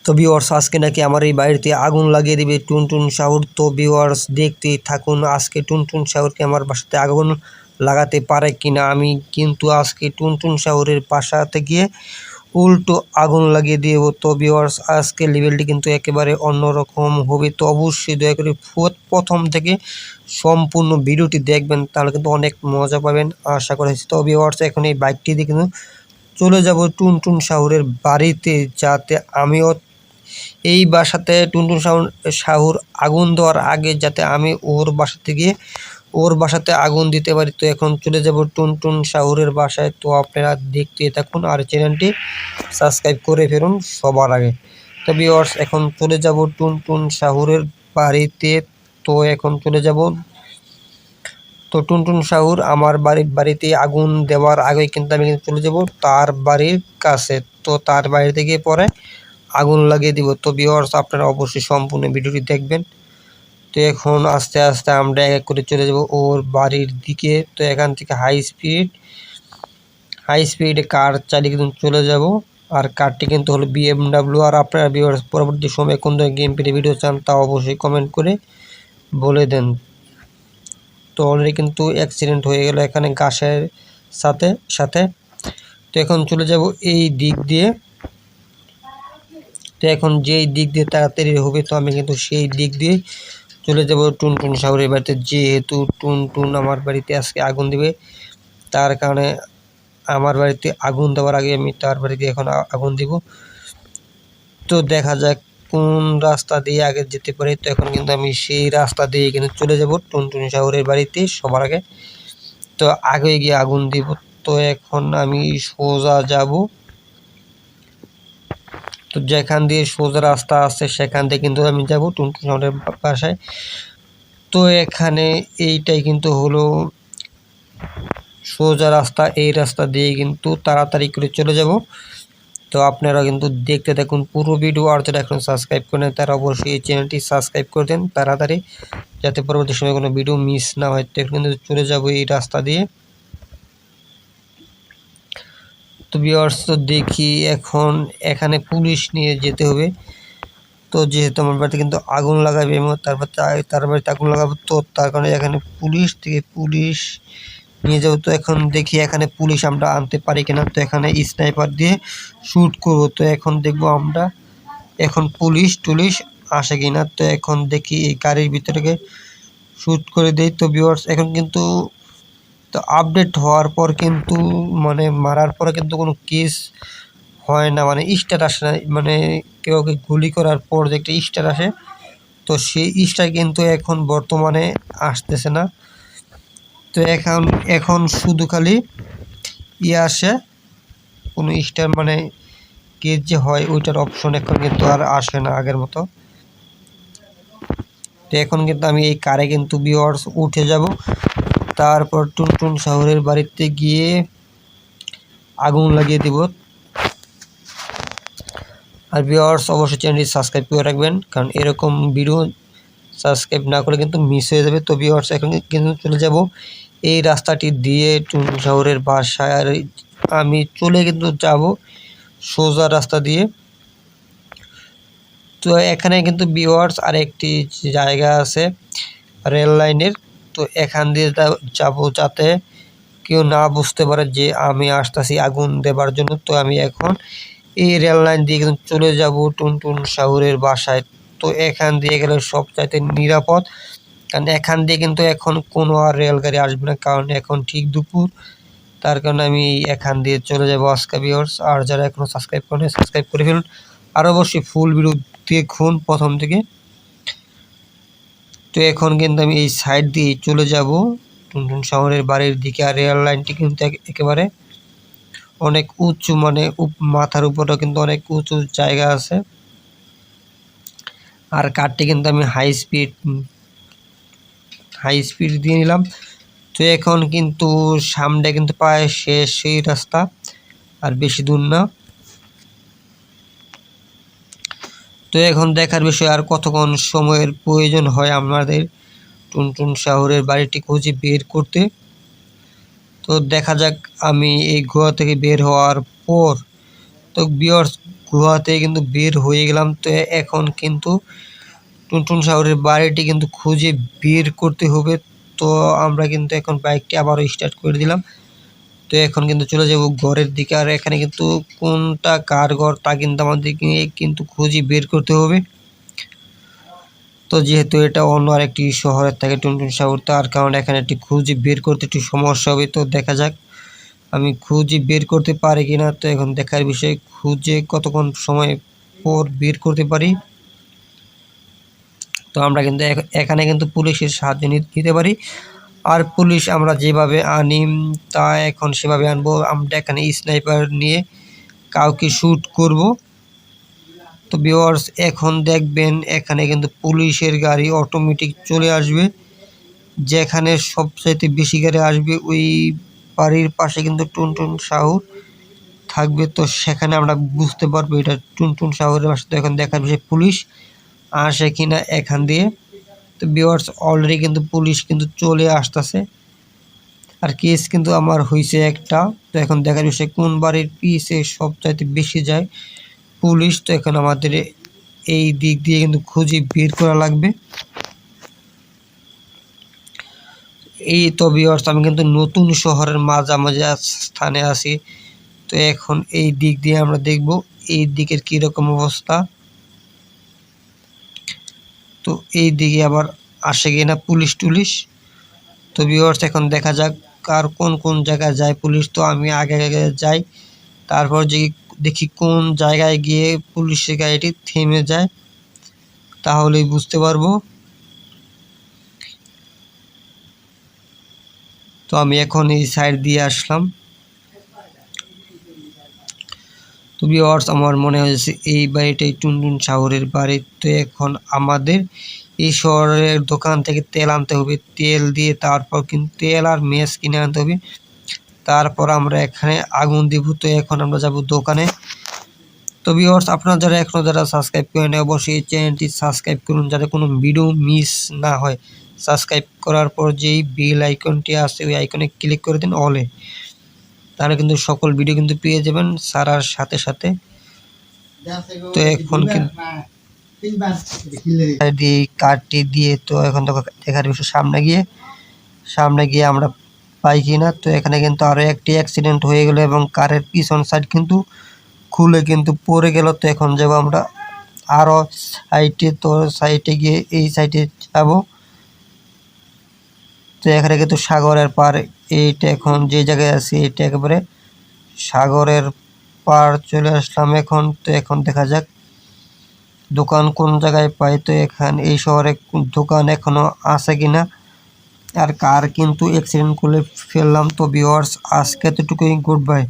তো ভিউয়ার্স আজকে নাকি আমার এই বাড়িতে আগুন লাগিয়ে দিবে টুনটুন শাহুর। তো ভিউয়ার্স দেখতেই থাকুন আজকে টুনটুন শাহুরকে আমার বাসাতে আগুন লাগাতে পারে কিনা। আমি কিন্তু আজকে টুনটুন শাহুরের বাসাতে গিয়ে উল্টো আগুন লাগিয়ে দিব। তো ভিউয়ার্স আজকে লেভেলটি কিন্তু একেবারে অন্যরকম হবে। তো অবশ্যই দয়া করে প্রথম থেকে সম্পূর্ণ ভিডিওটি দেখবেন, তাহলে কিন্তু অনেক মজা পাবেন আশা করছি। তো ভিউয়ার্স এখন এই বাইকটি দিয়ে কিন্তু চলে যাব টুনটুন শাহুরের বাড়িতে, যাতে আমিও এই বাসাতে টুনটুন শাহুর আগুন দেওয়ার আগে যাতে আমি ওর বাসাতে গিয়ে ওর বাসাতে আগুন দিতে পারি। তো এখন চলে যাব টুনটুন শাহুরের বাসায়। তো আপনারা দেখতে থাকুন আর চ্যানেলটি সাবস্ক্রাইব করে ফেলুন সবার আগে। তো ভিউয়ার্স এখন চলে যাব টুনটুন শাহুরের বাড়িতে। তো এখন চলে যাব, তো টুনটুন শাহুর আমার বাড়িতে আগুন দেওয়ার আগে কিন্তু আমি চলে যাব তার বাড়ির কাছে। তো তার বাড়ি থেকে পরে আগুন লাগিয়ে দিব। তো ভিউয়ার্স আপনারা অবশ্যই সম্পূর্ণ ভিডিওটি দেখবেন। তো এখন আস্তে আস্তে আমরা এক এক করে চলে যাব ওর বাড়ির দিকে। তো এখান থেকে হাই স্পিডে কার চালিয়ে কিন্তু চলে যাব। আর কারটি কিন্তু হলো BMW। আর আপনারা ভিউয়ার্স পরবর্তী সময়ে কোন ধরনের গেম প্লে ভিডিও চান তা অবশ্যই কমেন্ট করে বলে দেন। তো অলরেডি কিন্তু অ্যাক্সিডেন্ট হয়ে গেল এখানে গাছের সাথে সাথে। তো এখন চলে যাব এই দিক দিয়ে। তো এখন যেই দিক দিয়ে তাড়াতাড়ি হবে তো আমি কিন্তু সেই দিক দিয়ে চলে যাব টুনটুন শাহুরের বাড়িতে। যেহেতু টুনটুন আমার বাড়িতে আজকে আগুন দিবে, তার কারণে আমার বাড়িতে আগুন দেওয়ার আগে আমি তার বাড়িতে এখন আগুন দিব। তো দেখা যাক কোন রাস্তা দিয়ে আগে যেতে পারি। তো এখন কিন্তু আমি সেই রাস্তা দিয়ে কিন্তু চলে যাব টুনটুন শাহুরের বাড়িতে সবার আগে। তো আগে গিয়ে আগুন দিব। তো এখন আমি সোজা যাব, তো যেখান দিয়ে সোজা রাস্তা আছে সেখান দিয়ে কিন্তু আমি যাব টুনটুন শাহুরের বাসায়। তো এখানে এইটাই কিন্তু হলো সোজা রাস্তা, এই রাস্তা দিয়ে কিন্তু তাড়াতাড়ি করে চলে যাব। তো আপনারা কিন্তু দেখতে থাকুন পুরো ভিডিও। আর যারা এখন সাবস্ক্রাইব করেন তারা অবশ্যই এই চ্যানেলটি সাবস্ক্রাইব করে দেন তাড়াতাড়ি, যাতে পরবর্তী সময় কোনো ভিডিও মিস না হয়। তো এখন কিন্তু চলে যাব এই রাস্তা দিয়ে। তো ভিউয়ার্স তো দেখি এখন এখানে পুলিশ নিয়ে যেতে হবে। তো যেহেতু আমার বাড়িতে কিন্তু আগুন লাগাবে এবং তারপর তার বাড়িতে আগুন লাগাবো, তো তার কারণে এখানে পুলিশ নিয়ে যাবো। তো এখন দেখি এখানে পুলিশ আমরা আনতে পারি কিনা। তো এখানে স্নাইপার দিয়ে শ্যুট করব। তো এখন দেখবো আমরা এখন পুলিশ আসে কিনা। তো এখন দেখি এই গাড়ির ভিতরে শ্যুট করে দেই। তো ভিউয়ার্স এখন কিন্তু তো আপডেট হওয়ার পর কিন্তু মানে মারার পরে কিন্তু কোনো কেস হয় না, মানে স্টার আসে না, মানে কেউ গুলি করার পর যে একটা স্টার আসে, তো সেই স্টার কিন্তু এখন বর্তমানে আসতেছে না। তো এখন শুধু খালি আসে কোনো স্টার, মানে কেস যে হয় ওইটার অপশন এখন কিন্তু আর আসে না আগের মতো। তো এখন কিন্তু আমি এই কারে কিন্তু ভিউয়ার্স উঠে যাব, তারপর টুনটুন শাহুরের বাড়িতে গিয়ে আগুন লাগিয়ে দিব। আর ভিউয়ার্স অবশ্যই চ্যানেলটি সাবস্ক্রাইব করে রাখবেন, কারণ এরকম ভিডিও সাবস্ক্রাইব না করলে কিন্তু মিস হয়ে যাবে। তো ভিউয়ার্স এখন কিন্তু চলে যাব এই রাস্তাটি দিয়ে টুনটুন শাহুরের বাসায়। আর আমি চলে কিন্তু যাব সোজা রাস্তা দিয়ে। তো এখানে কিন্তু ভিউয়ার্স আরেকটি জায়গা আছে রেল লাইনের। তো এখান দিয়ে যাব যাতে কেউ না বুঝতে পারে যে আমি আসতেছি আগুন দেবার জন্য। তো আমি এখন এই রেল লাইন দিয়ে কিন্তু চলে যাব টুনটুন শাহুরের বাসায়। তো এখান দিয়ে গেলে সবচাইতে নিরাপদ, কারণ এখান দিয়ে কিন্তু এখন কোনো আর রেলগাড়ি আসবে না, কারণ এখন ঠিক দুপুর। তার কারণে আমি এখান দিয়ে চলে যাব আজকে ভিউয়ার্স। আর যারা এখনো সাবস্ক্রাইব করেন সাবস্ক্রাইব করে ফেলুন, আর অবশ্যই ফুল ভিডিও দেখুন প্রথম থেকে। তো এখন কিন্তু আমি এই সাইড দিয়ে চলে যাব টুনটুন শাহুরের বাড়ির দিকে। আর রেল লাইনটি কিন্তু একেবারে অনেক উঁচু, মানে মাথার উপরেও কিন্তু অনেক উঁচু জায়গা আছে। আর কারটি কিন্তু আমি হাই স্পিড দিয়ে নিলাম। তো এখন কিন্তু সামনে কিন্তু প্রায় শেষ সেই রাস্তা, আর বেশি দূর না। তো এখন দেখার বিষয় আর কতক্ষণ সময়ের প্রয়োজন হয় আমাদের টুনটুন শাহুরের বাড়িটি খুঁজে বের করতে। তো দেখা যাক আমি এই গুহা থেকে বের হওয়ার পর। তো ভিউয়ার্স গুহাতে কিন্তু বের হয়ে গেলাম। তো এখন কিন্তু টুনটুন সাগরের বাড়িটি কিন্তু খুঁজে বের করতে হবে। তো আমরা কিন্তু এখন বাইকটি আবারও স্টার্ট করে দিলাম। তো এখন কিন্তু চলে যাব ঘরের দিকে। আর এখানে কিন্তু কোনটা কার ঘর তা কিন্তু আমাদেরকে কিন্তু খুঁজে বের করতে হবে। তো যেহেতু এটা অন্য আরেকটি শহরের থেকে টুনটুন সাগর, তার কারণে এখানে একটি খুঁজে বের করতে একটু সমস্যা হবে। তো দেখা যাক আমি খুঁজে বের করতে পারি কিনা। তো এখন দেখার বিষয়, খুঁজে কতক্ষণ সময় পর বের করতে পারি। তো আমরা কিন্তু এখানে কিন্তু পুলিশের সাহায্য নিতে পারি। আর পুলিশ আমরা যেভাবে আনি তা এখন সেভাবে আনবো। আমরা এখানে স্নাইপার নিয়ে কাউকে শ্যুট করব। তো ভিউয়ার্স এখন দেখবেন এখানে কিন্তু পুলিশের গাড়ি অটোমেটিক চলে আসবে। যেখানে সবচাইতে বেশি গাড়ি আসবে ওই বাড়ির পাশে কিন্তু টুনটুন সাগর থাকবে। তো সেখানে আমরা বুঝতে পারবো এটা টুনটুন সাগরের পাশে। তো এখন দেখার বিষয় পুলিশ আসে কিনা এখান দিয়ে। তো ভিউয়ার্স অলরেডি কিন্তু পুলিশ কিন্তু চলে আসতেছে। আর কেস কিন্তু আমার হয়েছে একটা। তো এখন দেখার বিষয় কোন বাড়ির পিছে সবচাইতে বেশি যায় পুলিশ। তো এখন আমাদের এই দিক দিয়ে কিন্তু খুঁজে বের করা লাগবে। এই তো ভিউয়ার্স আমি কিন্তু নতুন শহরের মাঝামাঝি স্থানে আছি। তো এখন এই দিক দিয়ে আমরা দেখব এই দিকের কীরকম অবস্থা। তো এই দিকে আবার আসে কিনা পুলিশ টুলিশ। তো ভিউয়ার্স এখন দেখা যাক আর কোন কোন জায়গায় যায় পুলিশ। তো আমি আগে আগে যাই, তারপর যে দেখি কোন জায়গায় গিয়ে পুলিশের গাড়িটি থেমে যায়, তাহলেই বুঝতে পারবো। তো আমি এখন এই সাইড দিয়ে আসলাম। তো ভিউয়ার্স আমার মনে হয়েছে এই বাড়িটাই টুনটুন সাগরের বাড়ি। তো এখন আমাদের এই শহরের দোকান থেকে তেল আনতে হবে। তেল দিয়ে তারপর কিন্তু তেল আর মেস কিনে আনতে হবে। তারপর আমরা এখানে আগুন দিব। তো এখন আমরা যাব দোকানে। তো ভিউয়ার্স আপনারা যারা সাবস্ক্রাইব করেন অবশ্যই চ্যানেলটি সাবস্ক্রাইব করুন যাতে কোনো ভিডিও মিস না হয়। সাবস্ক্রাইব করার পর যেই বেল আইকনটি আছে ওই আইকনে ক্লিক করে দিন অলে, তাহলে কিন্তু সকল ভিডিও কিন্তু পেয়ে যাবেন ছাড়ার সাথে সাথে। তো এখন কিন্তু কার্ডটি দিয়ে তো এখন দেখার বিষয় সামনে গিয়ে আমরা পাই কিনা। তো এখানে কিন্তু আরো একটি অ্যাক্সিডেন্ট হয়ে গেল এবং কারের পিছন সাইড কিন্তু খুলে কিন্তু পড়ে গেল। তো এখন যাব আমরা আরো সাইডে। তো সাইডে গিয়ে এই সাইডে যাব। তো এখানে কিন্তু সাগরের পার, এইটা এখন যে জায়গায় আছি এটা একেবারে সাগরের পার চলে আসলাম এখন। তো এখন দেখা যাক দোকান কোন জায়গায় পাই। তো এখানে এই শহরে দোকান এখনো আছে কিনা। আর কার কিন্তু অ্যাক্সিডেন্ট করে ফেললাম। তো ভিউয়ার্স আজকে এতটুকুই, গুড বাই।